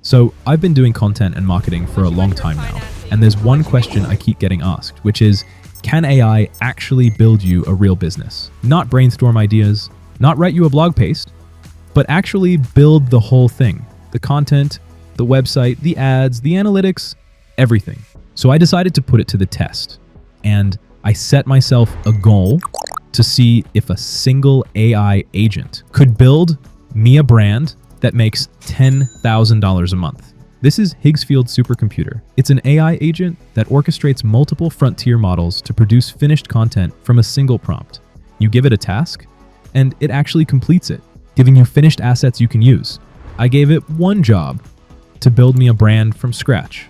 So I've been doing content and marketing for a long time now, and there's one question I keep getting asked, which is, can AI actually build you a real business? Not brainstorm ideas, not write you a blog post, but actually build the whole thing. The content, the website, the ads, the analytics, everything. So I decided to put it to the test, and I set myself a goal to see if a single AI agent could build me a brand that makes $10,000 a month. This is Higgsfield Supercomputer. It's an AI agent that orchestrates multiple frontier models to produce finished content from a single prompt. You give it a task, and it actually completes it, giving you finished assets you can use. I gave it one job to build me a brand from scratch,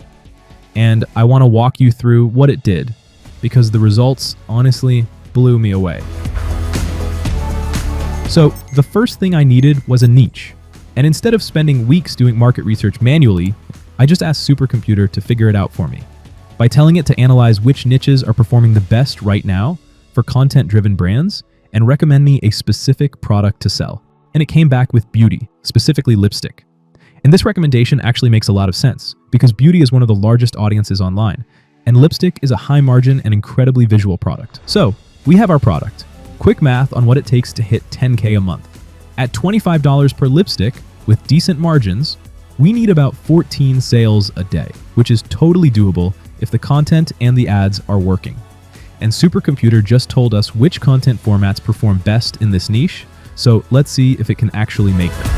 and I want to walk you through what it did, because the results honestly blew me away. So the first thing I needed was a niche. And instead of spending weeks doing market research manually, I just asked Supercomputer to figure it out for me by telling it to analyze which niches are performing the best right now for content-driven brands and recommend me a specific product to sell. And it came back with beauty, specifically lipstick. And this recommendation actually makes a lot of sense because beauty is one of the largest audiences online, and lipstick is a high-margin and incredibly visual product. So we have our product. Quick math on what it takes to hit 10K a month. At $25 per lipstick, with decent margins, we need about 14 sales a day, which is totally doable if the content and the ads are working. And Supercomputer just told us which content formats perform best in this niche, so let's see if it can actually make them.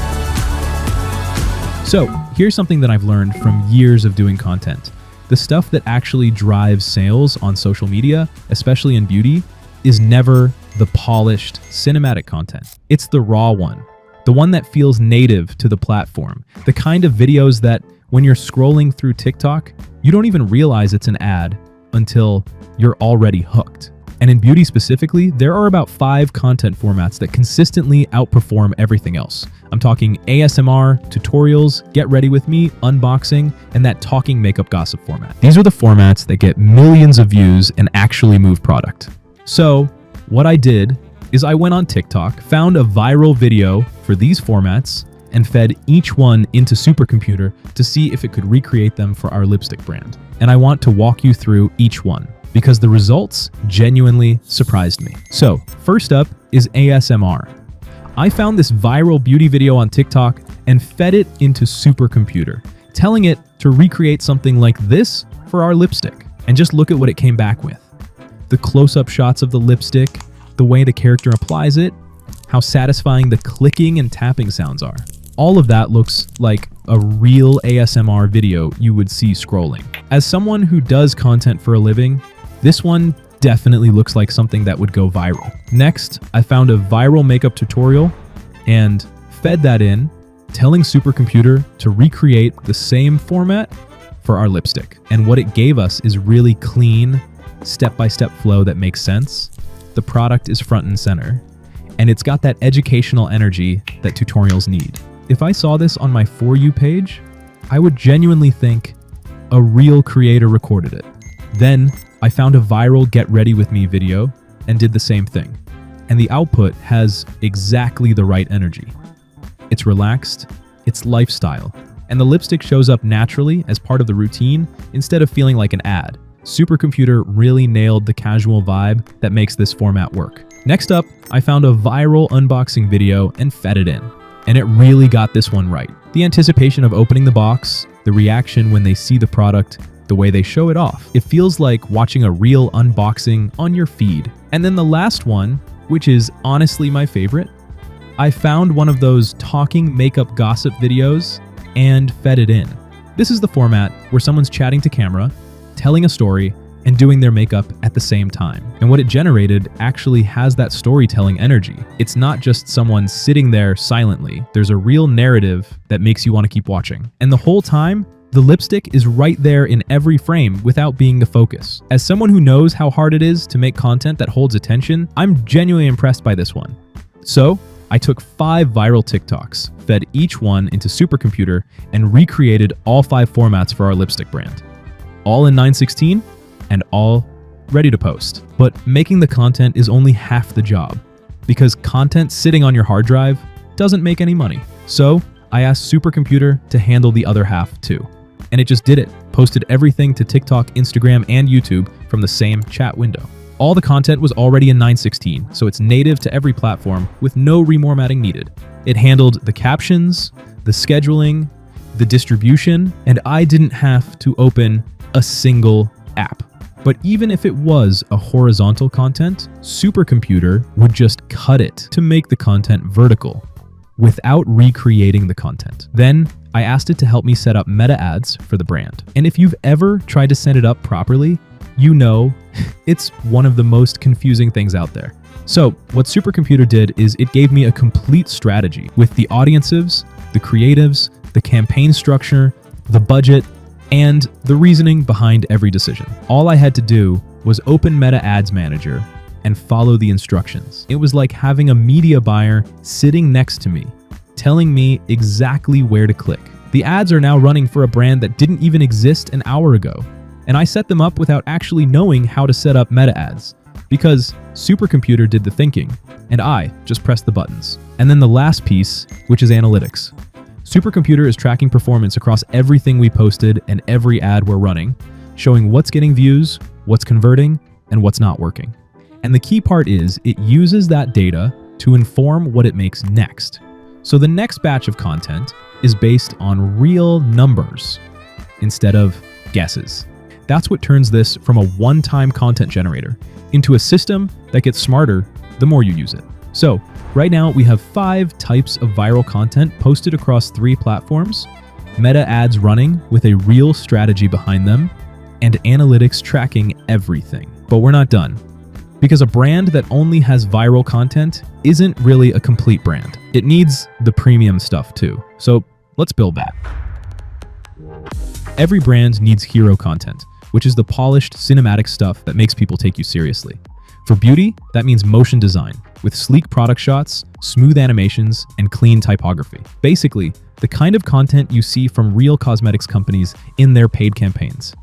So here's something that I've learned from years of doing content. The stuff that actually drives sales on social media, especially in beauty, is never the polished cinematic content. It's the raw one. The one that feels native to the platform. The kind of videos that when you're scrolling through TikTok, you don't even realize it's an ad until you're already hooked. And in beauty specifically, there are about 5 content formats that consistently outperform everything else. I'm talking ASMR, tutorials, get ready with me, unboxing, and that talking makeup gossip format. These are the formats that get millions of views and actually move product. So what I did is I went on TikTok, found a viral video for these formats, and fed each one into Supercomputer to see if it could recreate them for our lipstick brand. And I want to walk you through each one because the results genuinely surprised me. So first up is ASMR. I found this viral beauty video on TikTok and fed it into Supercomputer, telling it to recreate something like this for our lipstick. And just look at what it came back with. The close-up shots of the lipstick, the way the character applies it, how satisfying the clicking and tapping sounds are. All of that looks like a real ASMR video you would see scrolling. As someone who does content for a living, this one definitely looks like something that would go viral. Next, I found a viral makeup tutorial and fed that in, telling Supercomputer to recreate the same format for our lipstick. And what it gave us is really clean, step-by-step flow that makes sense. The product is front and center, and it's got that educational energy that tutorials need. If I saw this on my For You page, I would genuinely think a real creator recorded it. Then I found a viral Get Ready With Me video and did the same thing. And the output has exactly the right energy. It's relaxed, it's lifestyle, and the lipstick shows up naturally as part of the routine instead of feeling like an ad. Supercomputer really nailed the casual vibe that makes this format work. Next up, I found a viral unboxing video and fed it in. And it really got this one right. The anticipation of opening the box, the reaction when they see the product, the way they show it off. It feels like watching a real unboxing on your feed. And then the last one, which is honestly my favorite, I found one of those talking makeup gossip videos and fed it in. This is the format where someone's chatting to camera, telling a story, and doing their makeup at the same time. And what it generated actually has that storytelling energy. It's not just someone sitting there silently. There's a real narrative that makes you want to keep watching. And the whole time, the lipstick is right there in every frame without being the focus. As someone who knows how hard it is to make content that holds attention, I'm genuinely impressed by this one. So I took 5 viral TikToks, fed each one into Supercomputer, and recreated all 5 formats for our lipstick brand. All in 9/16 and all ready to post. But making the content is only half the job because content sitting on your hard drive doesn't make any money. So I asked Supercomputer to handle the other half too. And it just did it. Posted everything to TikTok, Instagram, and YouTube from the same chat window. All the content was already in 9.16, so it's native to every platform with no reformatting needed. It handled the captions, the scheduling, the distribution, and I didn't have to open a single app. But even if it was a horizontal content, Supercomputer would just cut it to make the content vertical without recreating the content. Then I asked it to help me set up meta ads for the brand. And if you've ever tried to set it up properly, you know it's one of the most confusing things out there. So what Supercomputer did is it gave me a complete strategy with the audiences, the creatives, the campaign structure, the budget, and the reasoning behind every decision. All I had to do was open Meta Ads Manager and follow the instructions. It was like having a media buyer sitting next to me, telling me exactly where to click. The ads are now running for a brand that didn't even exist an hour ago, and I set them up without actually knowing how to set up meta ads, because Supercomputer did the thinking, and I just pressed the buttons. And then the last piece, which is analytics. Supercomputer is tracking performance across everything we posted and every ad we're running, showing what's getting views, what's converting, and what's not working. And the key part is it uses that data to inform what it makes next. So the next batch of content is based on real numbers instead of guesses. That's what turns this from a one-time content generator into a system that gets smarter the more you use it. So right now we have 5 types of viral content posted across 3 platforms, meta ads running with a real strategy behind them, and analytics tracking everything. But we're not done, because a brand that only has viral content isn't really a complete brand. It needs the premium stuff too. So let's build that. Every brand needs hero content, which is the polished cinematic stuff that makes people take you seriously. For beauty, that means motion design, with sleek product shots, smooth animations, and clean typography. Basically, the kind of content you see from real cosmetics companies in their paid campaigns.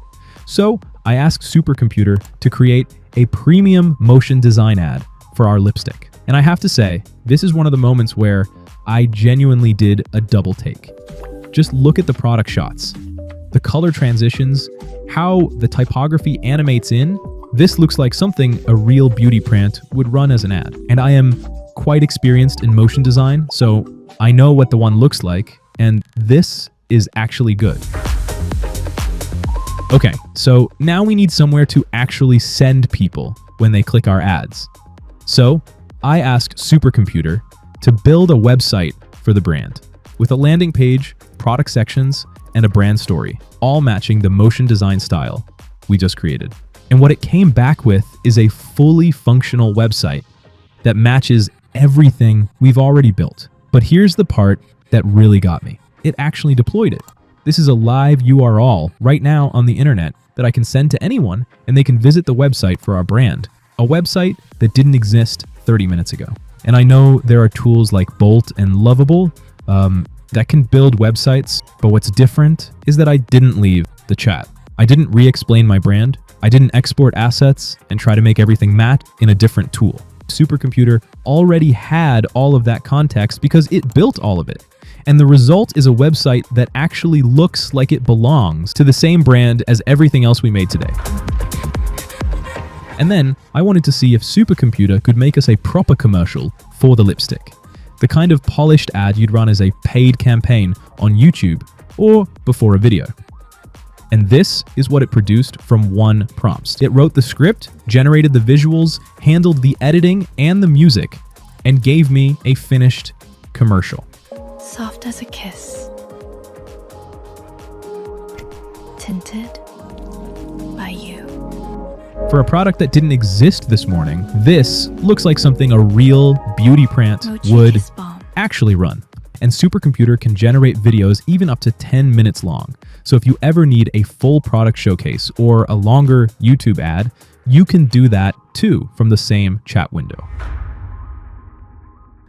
So I asked Supercomputer to create a premium motion design ad for our lipstick. And I have to say, this is one of the moments where I genuinely did a double take. Just look at the product shots, the color transitions, how the typography animates in. This looks like something a real beauty brand would run as an ad. And I am quite experienced in motion design, so I know what the one looks like, and this is actually good. Okay, so now we need somewhere to actually send people when they click our ads. So I asked Supercomputer to build a website for the brand with a landing page, product sections, and a brand story, all matching the motion design style we just created. And what it came back with is a fully functional website that matches everything we've already built. But here's the part that really got me. It actually deployed it. This is a live URL right now on the internet that I can send to anyone, and they can visit the website for our brand, a website that didn't exist 30 minutes ago. And I know there are tools like Bolt and Lovable that can build websites, but what's different is that I didn't leave the chat. I didn't re-explain my brand. I didn't export assets and try to make everything match in a different tool. Supercomputer already had all of that context because it built all of it. And the result is a website that actually looks like it belongs to the same brand as everything else we made today. And then I wanted to see if Supercomputer could make us a proper commercial for the lipstick. The kind of polished ad you'd run as a paid campaign on YouTube or before a video. And this is what it produced from one prompt. It wrote the script, generated the visuals, handled the editing and the music, and gave me a finished commercial. Soft as a kiss. Tinted by you. For a product that didn't exist this morning, this looks like something a real beauty brand would actually run. And Supercomputer can generate videos even up to 10 minutes long. So if you ever need a full product showcase or a longer YouTube ad, you can do that too from the same chat window.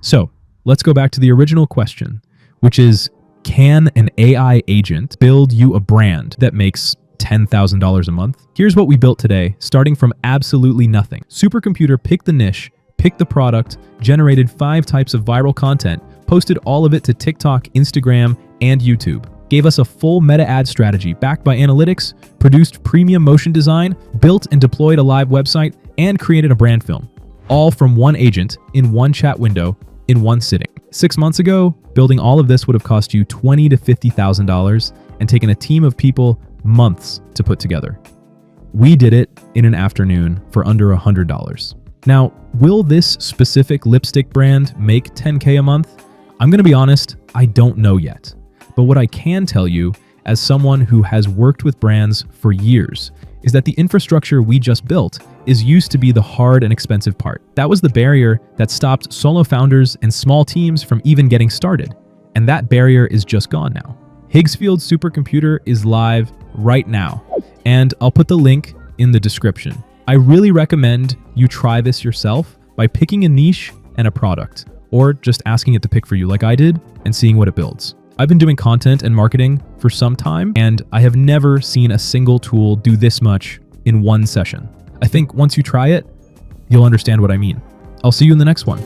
So let's go back to the original question, which is, can an AI agent build you a brand that makes $10,000 a month? Here's what we built today, starting from absolutely nothing. Supercomputer picked the niche, picked the product, generated 5 types of viral content posted all of it to TikTok, Instagram, and YouTube, gave us a full meta ad strategy backed by analytics, produced premium motion design, built and deployed a live website, and created a brand film. All from one agent in one chat window in one sitting. 6 months ago, building all of this would have cost you $20,000 to $50,000 and taken a team of people months to put together. We did it in an afternoon for under $100. Now, will this specific lipstick brand make $10K a month? I'm going to be honest, I don't know yet. But what I can tell you, as someone who has worked with brands for years, is that the infrastructure we just built is used to be the hard and expensive part. That was the barrier that stopped solo founders and small teams from even getting started. And that barrier is just gone now. Higgsfield Supercomputer is live right now, and I'll put the link in the description. I really recommend you try this yourself by picking a niche and a product, or just asking it to pick for you like I did and seeing what it builds. I've been doing content and marketing for some time, and I have never seen a single tool do this much in one session. I think once you try it, you'll understand what I mean. I'll see you in the next one.